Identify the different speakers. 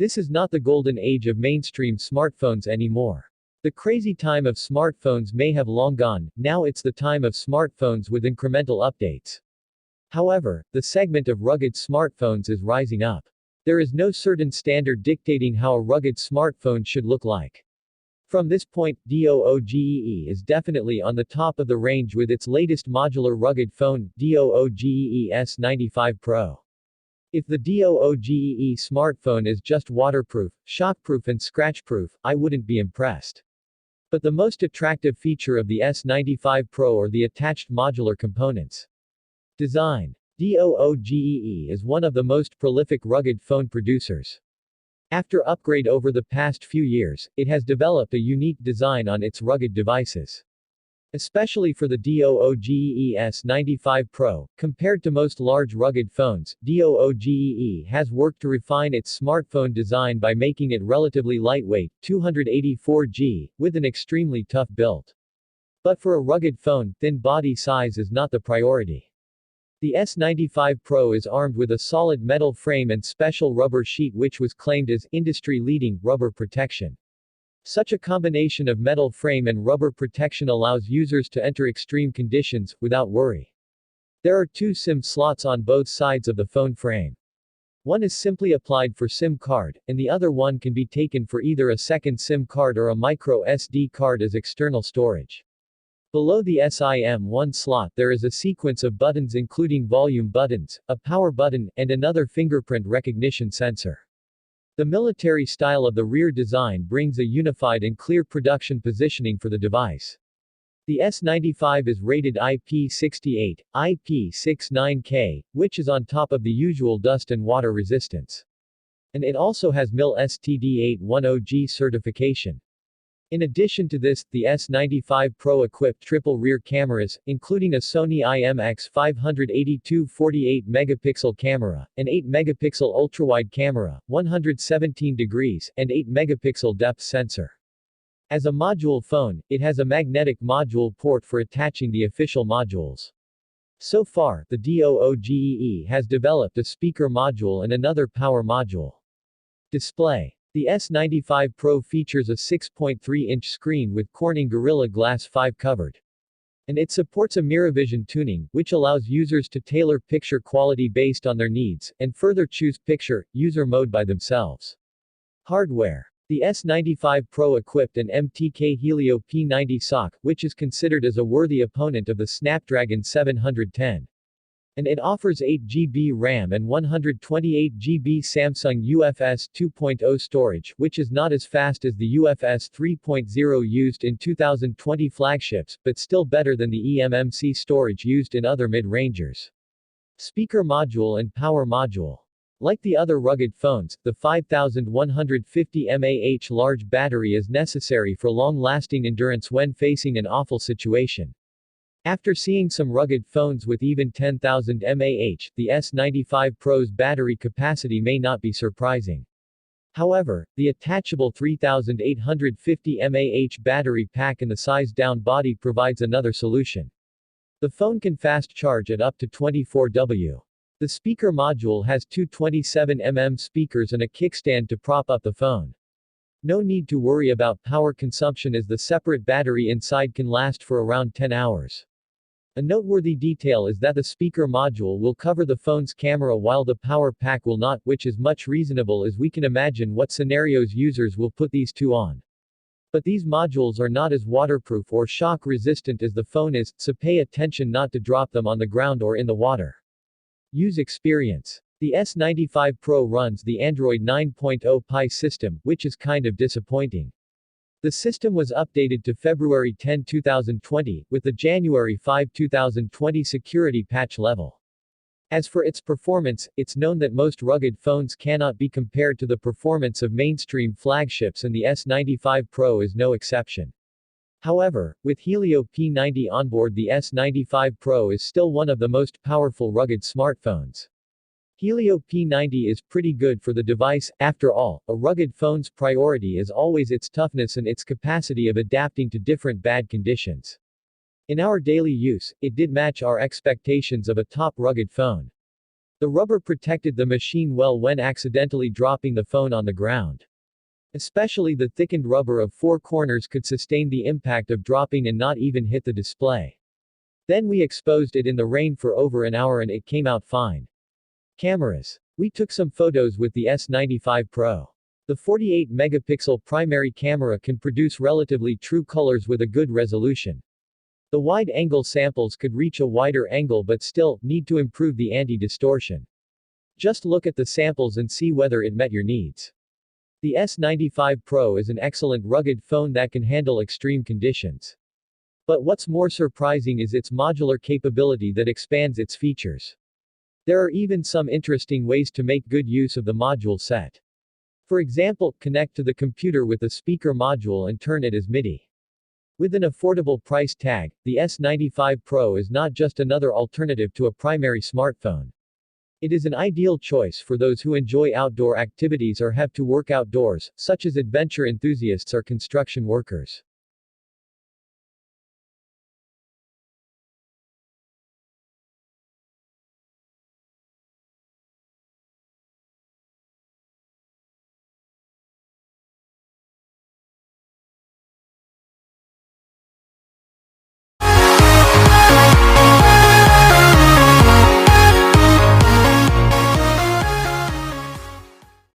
Speaker 1: This is not the golden age of mainstream smartphones anymore. The crazy time of smartphones may have long gone, now it's the time of smartphones with incremental updates. However, the segment of rugged smartphones is rising up. There is no certain standard dictating how a rugged smartphone should look like. From this point, DOOGEE is definitely on the top of the range with its latest modular rugged phone, DOOGEE S95 Pro. If the DOOGEE smartphone is just waterproof, shockproof and scratchproof, I wouldn't be impressed. But the most attractive feature of the S95 Pro are the attached modular components. Design. DOOGEE is one of the most prolific rugged phone producers. After upgrade over the past few years, it has developed a unique design on its rugged devices. Especially for the DOOGEE S95 Pro, compared to most large rugged phones, DOOGEE has worked to refine its smartphone design by making it relatively lightweight, 284G, with an extremely tough build. But for a rugged phone, thin body size is not the priority. The S95 Pro is armed with a solid metal frame and special rubber sheet which was claimed as industry-leading rubber protection. Such a combination of metal frame and rubber protection allows users to enter extreme conditions, without worry. There are two SIM slots on both sides of the phone frame. One is simply applied for SIM card, and the other one can be taken for either a second SIM card or a micro SD card as external storage. Below the SIM1 slot there is a sequence of buttons including volume buttons, a power button, and another fingerprint recognition sensor. The military style of the rear design brings a unified and clear production positioning for the device. The S95 is rated IP68, IP69K, which is on top of the usual dust and water resistance. And it also has MIL STD810G certification. In addition to this, the S95 Pro equipped triple rear cameras, including a Sony IMX582 48-megapixel camera, an 8-megapixel ultrawide camera, 117 degrees, and 8-megapixel depth sensor. As a module phone, it has a magnetic module port for attaching the official modules. So far, the DOOGEE has developed a speaker module and another power module. Display. The S95 Pro features a 6.3-inch screen with Corning Gorilla Glass 5 covered. And it supports a MirrorVision tuning, which allows users to tailor picture quality based on their needs, and further choose picture, user mode by themselves. Hardware. The S95 Pro equipped an MTK Helio P90 SoC, which is considered as a worthy opponent of the Snapdragon 710. And it offers 8GB RAM and 128GB Samsung UFS 2.0 storage, which is not as fast as the UFS 3.0 used in 2020 flagships, but still better than the eMMC storage used in other mid-rangers. Speaker module and power module. Like the other rugged phones, the 5150 mAh large battery is necessary for long-lasting endurance when facing an awful situation. After seeing some rugged phones with even 10,000 mAh, the S95 Pro's battery capacity may not be surprising. However, the attachable 3850 mAh battery pack in the size-down body provides another solution. The phone can fast charge at up to 24W. The speaker module has two 27mm speakers and a kickstand to prop up the phone. No need to worry about power consumption as the separate battery inside can last for around 10 hours. A noteworthy detail is that the speaker module will cover the phone's camera while the power pack will not, which is much reasonable as we can imagine what scenarios users will put these two on. But these modules are not as waterproof or shock resistant as the phone is, so pay attention not to drop them on the ground or in the water. Use experience. The S95 Pro runs the Android 9.0 Pie system, which is kind of disappointing. The system was updated to February 10, 2020, with the January 5, 2020 security patch level. As for its performance, it's known that most rugged phones cannot be compared to the performance of mainstream flagships and the S95 Pro is no exception. However, with Helio P90 onboard, the S95 Pro is still one of the most powerful rugged smartphones. Helio P90 is pretty good for the device. After all, a rugged phone's priority is always its toughness and its capacity of adapting to different bad conditions. In our daily use, it did match our expectations of a top rugged phone. The rubber protected the machine well when accidentally dropping the phone on the ground. Especially the thickened rubber of four corners could sustain the impact of dropping and not even hit the display. Then we exposed it in the rain for over an hour and it came out fine. Cameras. We took some photos with the S95 Pro. The 48-megapixel primary camera can produce relatively true colors with a good resolution. The wide-angle samples could reach a wider angle but still need to improve the anti-distortion. Just look at the samples and see whether it met your needs. The S95 Pro is an excellent rugged phone that can handle extreme conditions. But what's more surprising is its modular capability that expands its features. There are even some interesting ways to make good use of the module set. For example, connect to the computer with the speaker module and turn it as MIDI. With an affordable price tag, the S95 Pro is not just another alternative to a primary smartphone. It is an ideal choice for those who enjoy outdoor activities or have to work outdoors, such as adventure enthusiasts or construction workers.